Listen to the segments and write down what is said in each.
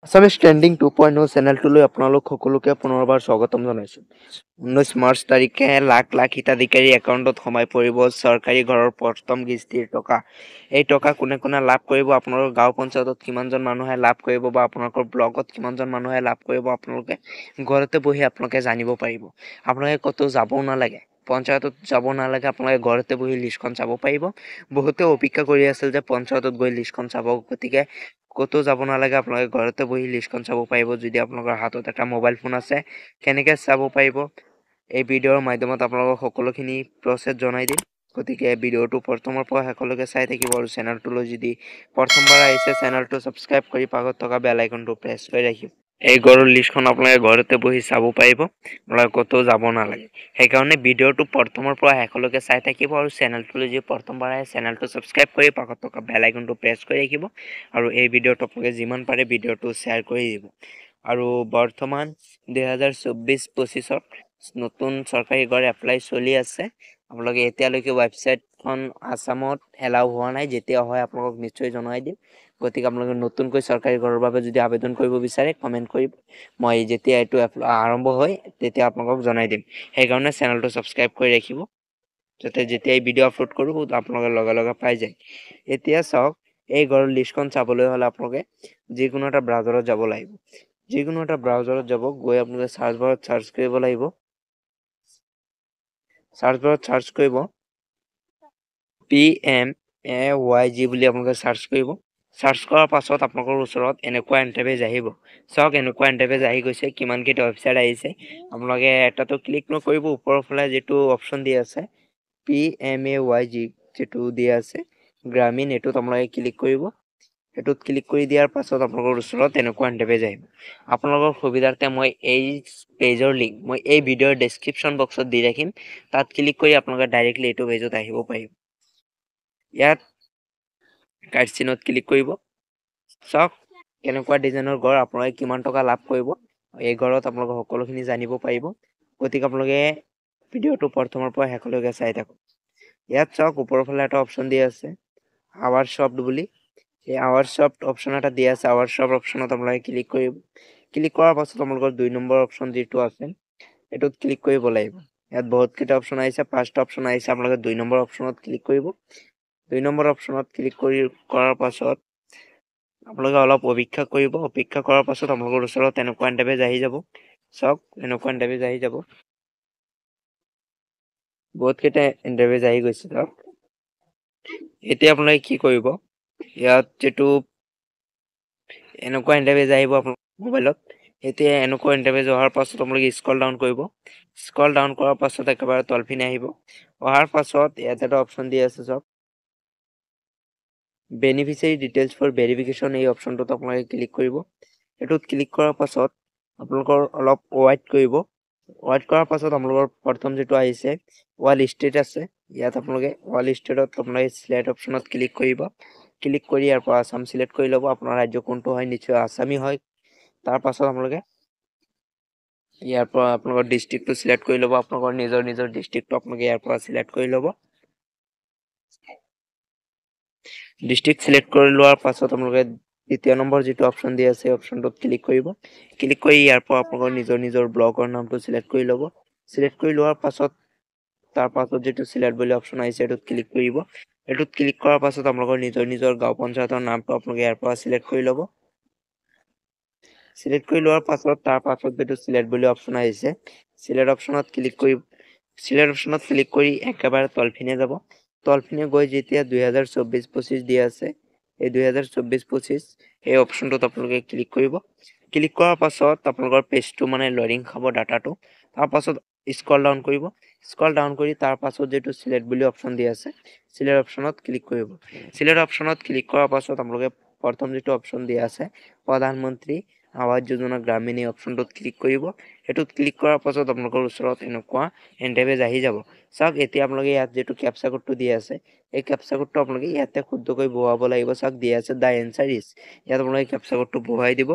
Assamese trending 2.0 চেনেলটোলৈ আপোনালোক সকলোকে পুনৰবাৰ স্বাগতম জনাইছোঁ। 19 মাৰ্চ তাৰিখে লাখ লাখ হিতাধিকাৰী একাউণ্টত সোমাই পৰিব চৰকাৰী ঘৰৰ প্ৰথম কিস্তিৰ টকা। এই টকা কোনে কোনে লাভ কৰিব, আপোনালোকৰ গাঁও পঞ্চায়তত কিমানজন মানুহে লাভ কৰিব বা আপোনালোকৰ ব্লকত কিমানজন মানুহে লাভ কৰিব, আপোনালোকে ঘৰতে বহি আপোনালোকে জানিব পাৰিব। আপোনালোকে ক'তো যাবও নালাগে, পঞ্চায়তত যাব নালাগে, আপোনালোকে ঘৰতে বহি লিষ্টখন চাব পাৰিব। বহুতে অপেক্ষা কৰি আছিল যে পঞ্চায়তত গৈ লিষ্টখন চাব, গতিকে ক'তো যাব নালাগে, আপোনালোকে ঘৰতে বহি লিষ্টখন চাব পাৰিব। যদি আপোনালোকৰ হাতত এটা মোবাইল ফোন আছে, কেনেকৈ চাব পাৰিব এই ভিডিঅ'ৰ মাধ্যমত আপোনালোকক সকলোখিনি প্ৰচেছ জনাই দিম। গতিকে ভিডিঅ'টো প্ৰথমৰ পৰা শেষলৈকে চাই থাকিব আৰু চেনেলটোলৈ যদি প্ৰথমবাৰ আহিছে চেনেলটো ছাবস্ক্ৰাইব কৰি পাকত থকা বেল আইকনটো প্ৰেছ কৰি ৰাখিব। এই ঘৰৰ লিষ্টখন আপোনালোকে ঘৰতে বহি চাব পাৰিব, আপোনালোকে ক'তো যাব নালাগে। সেইকাৰণে ভিডিঅ'টো প্ৰথমৰ পৰা শেষলৈকে চাই থাকিব আৰু চেনেলটোলৈ যদি প্ৰথমবাৰ আহে চেনেলটো ছাবস্ক্ৰাইব কৰি পাকত থকা বেল আইকনটো প্ৰেছ কৰি ৰাখিব আৰু এই ভিডিঅ'টো আপোনালোকে যিমান পাৰে ভিডিঅ'টো শ্বেয়াৰ কৰি দিব। আৰু বৰ্তমান 2024-25ত নতুন চৰকাৰী ঘৰ এপ্লাই চলি আছে। আপোনালোকে এতিয়ালৈকে ৱেবছাইটখন আছামত এলাউ হোৱা নাই, যেতিয়া হয় আপোনালোকক নিশ্চয় জনাই দিম। গতিকে আপোনালোকে নতুনকৈ চৰকাৰী ঘৰৰ বাবে যদি আবেদন কৰিব বিচাৰে কমেণ্ট কৰিব, মই যেতিয়া এইটো আৰম্ভ হয় তেতিয়া আপোনালোকক জনাই দিম। সেইকাৰণে চেনেলটো ছাবস্ক্ৰাইব কৰি ৰাখিব, যাতে যেতিয়াই ভিডিঅ' আপলোড কৰোঁ আপোনালোকে লগে লগে পাই যায়। এতিয়া চাওক, এই ঘৰৰ লিষ্টখন চাবলৈ হ'লে আপোনালোকে যিকোনো এটা ব্ৰাউজাৰত যাব লাগিব। যিকোনো এটা ব্ৰাউজাৰত যাব, গৈ আপোনালোকে চাৰ্চ বাৰত চাৰ্চ কৰিব লাগিব। চাৰ্চ বাৰত চাৰ্চ কৰিব PMAYG বুলি আপোনালোকে চাৰ্চ কৰিব। চাৰ্চ কৰাৰ পাছত আপোনালোকৰ ওচৰত এনেকুৱা ইণ্টাৰফেচ আহিব। চাওক, এনেকুৱা ইণ্টাৰফেচ আহি গৈছে, কিমানকেইটা ৱেবছাইট আহিছে। আপোনালোকে এটাতো ক্লিক নকৰিব, ওপৰৰ ফালে যিটো অপশ্যন দিয়া আছে PMAYG যিটো দিয়া আছে গ্ৰামীণ, এইটোত আপোনালোকে ক্লিক কৰিব। এইটোত ক্লিক কৰি দিয়াৰ পাছত আপোনালোকৰ ওচৰত এনেকুৱা ইণ্টাৰফেচ আহিব। আপোনালোকৰ সুবিধাৰ্থে মই এই পেজৰ লিংক মই এই ভিডিঅ'ৰ ডেছক্ৰিপশ্যন বক্সত দি ৰাখিম, তাত ক্লিক কৰি আপোনালোকে ডাইৰেক্টলি এইটো পেজত আহিব পাৰিব। ইয়াত কাৰ্ড চিনত ক্লিক কৰিব। চাওক, কেনেকুৱা ডিজাইনৰ ঘৰ, আপোনালোকে কিমান টকা লাভ কৰিব, এই ঘৰত আপোনালোকে সকলোখিনি জানিব পাৰিব। গতিকে আপোনালোকে ভিডিঅ'টো প্ৰথমৰ পৰা শেষলৈকে চাই থাকক। ইয়াত চাওক, ওপৰৰ ফালে এটা অপশ্যন দিয়া আছে আৱাৰ শ্বপ্ড বুলি। এই আৱাৰ শ্বপ্ড অপশ্যন এটা দিয়া আছে, আৱাৰ শ্বপ অপশ্যনত আপোনালোকে ক্লিক কৰিব। ক্লিক কৰাৰ পাছত আপোনালোকৰ 2 নম্বৰ অপশ্যন যিটো আছে এইটোত ক্লিক কৰিব লাগিব। ইয়াত বহুতকেইটা অপশ্যন আহিছে, 5টা অপশ্যন আহিছে, আপোনালোকে 2 নম্বৰ অপশ্যনত ক্লিক কৰিব। 2 নম্বৰ অপশ্যনত ক্লিক কৰাৰ পাছত আপোনালোকে অলপ অপেক্ষা কৰিব। অপেক্ষা কৰাৰ পাছত আপোনালোকৰ ওচৰত এনেকুৱা ইণ্টাৰফেচ আহি যাব। চাওক, এনেকুৱা ইণ্টাৰফেচ আহি যাব। বহুতকেইটা ইণ্টাৰফেচ আহি গৈছে। চাওক, এতিয়া আপোনালোকে কি কৰিব, ইয়াত যিটো এনেকুৱা ইণ্টাৰফেচ আহিব আপোনাৰ মোবাইলত। এতিয়া এনেকুৱা ইণ্টাৰফেচ অহাৰ পাছত আপোনালোকে স্ক্ৰল ডাউন কৰিব। স্ক্ৰল ডাউন কৰাৰ পাছত একেবাৰে তলপিনে আহিব। অহাৰ পাছত ইয়াত এটা অপশ্যন দি আছে, চাওক বেনিফিচিয়াৰী ডিটেইলছ ফৰ ভেৰিফিকেশ্যন, এই অপশ্যনটোত আপোনালোকে ক্লিক কৰিব। এইটোত ক্লিক কৰাৰ পাছত আপোনালোকৰ অলপ ৱেইট কৰিব। ৱেইট কৰাৰ পাছত আপোনালোকৰ প্ৰথম যিটো আহিছে ৱাল ষ্টেট আছে, ইয়াত আপোনালোকে ৱাল ষ্টেটত আপোনালোকে চিলেক্ট অপশ্যনত ক্লিক কৰিব। ক্লিক কৰি ইয়াৰ পৰা আছাম চিলেক্ট কৰি ল'ব। আপোনাৰ ৰাজ্য কোনটো হয়, নিশ্চয় আছামী হয়। তাৰ পাছত আপোনালোকে ইয়াৰ পৰা আপোনালোকৰ ডিষ্ট্ৰিক্টটো চিলেক্ট কৰি ল'ব। আপোনালোকৰ নিজৰ ডিষ্ট্ৰিক্টটো আপোনালোকে ইয়াৰ পৰা চিলেক্ট কৰি ল'ব। ডিষ্ট্ৰিক্ট চিলেক্ট কৰি লোৱাৰ পাছত আপোনালোকে 2য় নম্বৰ যিটো অপশ্যন দিয়া আছে অপশ্যনটোত ক্লিক কৰিব। ক্লিক কৰি ইয়াৰ পৰা আপোনালোকৰ নিজৰ ব্লকৰ নামটো চিলেক্ট কৰি ল'ব। চিলেক্ট কৰি লোৱাৰ পাছত তাৰ পাছত যিটো চিলেক্ট বুলি অপশ্যন আহিছে এইটোত ক্লিক কৰিব। এইটোত ক্লিক কৰাৰ পাছত আপোনালোকৰ নিজৰ গাঁও পঞ্চায়তৰ নামটো আপোনালোকে ইয়াৰ পৰা চিলেক্ট কৰি ল'ব। চিলেক্ট কৰি লোৱাৰ পাছত তাৰ পাছত যিটো চিলেক্ট বুলি অপশ্যন আহিছে চিলেক্ট অপশ্যনত ক্লিক কৰি একেবাৰে তলপিনে যাব। তলপিনে গৈ যেতিয়া 2024-25 দিয়া আছে, এই 2024-25 এই অপশ্যনটোত আপোনালোকে ক্লিক কৰিব। ক্লিক কৰাৰ পাছত আপোনালোকৰ পেজটো মানে লোডিং খাব, ডাটাটো। তাৰ পাছত স্ক্ৰল ডাউন কৰিব। স্ক্ৰল ডাউন কৰি তাৰ পাছত যিটো চিলেক্ট বুলি অপশ্যন দিয়া আছে চিলেক্ট অপশ্যনত ক্লিক কৰিব। চিলেক্ট অপশ্যনত ক্লিক কৰাৰ পাছত আপোনালোকে প্ৰথম যিটো অপশ্যন দিয়া আছে প্ৰধানমন্ত্ৰী আৱাস যোজনা গ্ৰামীণ, এই অপশ্যনটোত ক্লিক কৰিব। সেইটোত ক্লিক কৰাৰ পাছত আপোনালোকৰ ওচৰত এনেকুৱা ইণ্টাৰফেচ আহি যাব। চাওক, এতিয়া আপোনালোকে ইয়াত যিটো কেপচা কোডটো দিয়া আছে এই কেপচা কোডটো আপোনালোকে ইয়াতে শুদ্ধকৈ বহুৱাব লাগিব। চাওক, দিয়া আছে দা এনচাৰ ইজ, ইয়াত আপোনালোকে কেপচা কোডটো বহুৱাই দিব।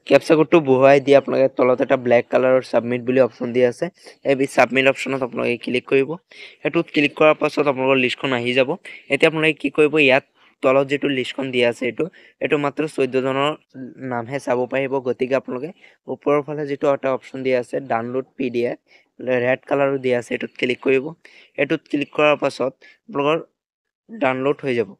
কেপচা কোডটো বহুৱাই দি আপোনালোকে তলত এটা ব্লেক কালাৰৰ ছাবমিট বুলি অপশ্যন দিয়া আছে, এই ছাবমিট অপশ্যনত আপোনালোকে ক্লিক কৰিব। সেইটোত ক্লিক কৰাৰ পাছত আপোনালোকৰ লিষ্টখন আহি যাব। এতিয়া আপোনালোকে কি কৰিব, ইয়াত তলত যেটো লিষ্টখন দিয়া আছে এটো মাত্ৰ 14 জনৰ নামহে চাব পাৰিব গতিকে আপোনালোকে ওপৰৰ ফালে যেটো এটা অপচন দিয়া আছে ডাউনলোড পিডিএফ ৰেড কালাৰৰ দিয়া আছে এটোত ক্লিক কৰিব এটোত ক্লিক কৰাৰ পাছত আপোনালোকৰ ডাউনলোড হৈ যাব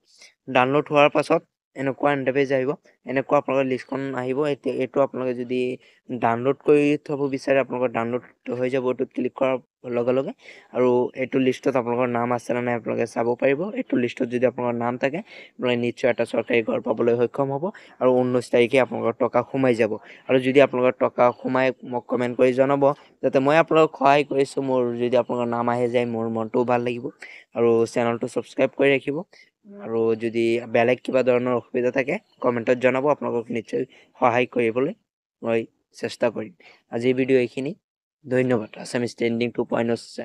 ডাউনলোড হোৱাৰ পাছত এনেকুৱা ইন্টাৰফেস আহিব এনেকুৱা আপোনালোকৰ লিষ্টখন আহিব এটো আপোনালোকে যদি ডাউনলোড কৰি থব বিচাৰে আপোনালোকৰ ডাউনলোড হৈ যাব এটোত ক্লিক কৰাৰ লগে লগে আৰু এটো লিষ্টত আপোনালোকৰ নাম আছে না নাই আপোনালোকে চাব পাৰিব এটো লিষ্টত যদি আপোনালোকৰ নাম থাকে আপোনালোকে নিশ্চয় এটা চৰকাৰী ঘৰ পাবলৈ সক্ষম হ'ব আৰু 19 তাৰিখে আপোনালোকৰ টকা সোমাই যাব আৰু যদি আপোনালোকৰ টকা সোমাই মোক কমেন্ট কৰি জনাব যাতে মই আপোনালোকক সহায় কৰিছো মোৰ যদি আপোনালোকৰ নাম আহে যায় মোৰ মনটো ভাল লাগিব আৰু চেনেলটো সাবস্ক্ৰাইব কৰি ৰাখিব আৰু যদি বেলেগ কিবা ধৰণৰ অসুবিধা থাকে কমেন্টত জনাব আপোনালোকক নিশ্চয় সহায় কৰিবলৈ মই চেষ্টা কৰিম আজিৰ ভিডিও এইখিনি ধন্যবাদ আসামিজ ট্ৰেন্ডিং 2.0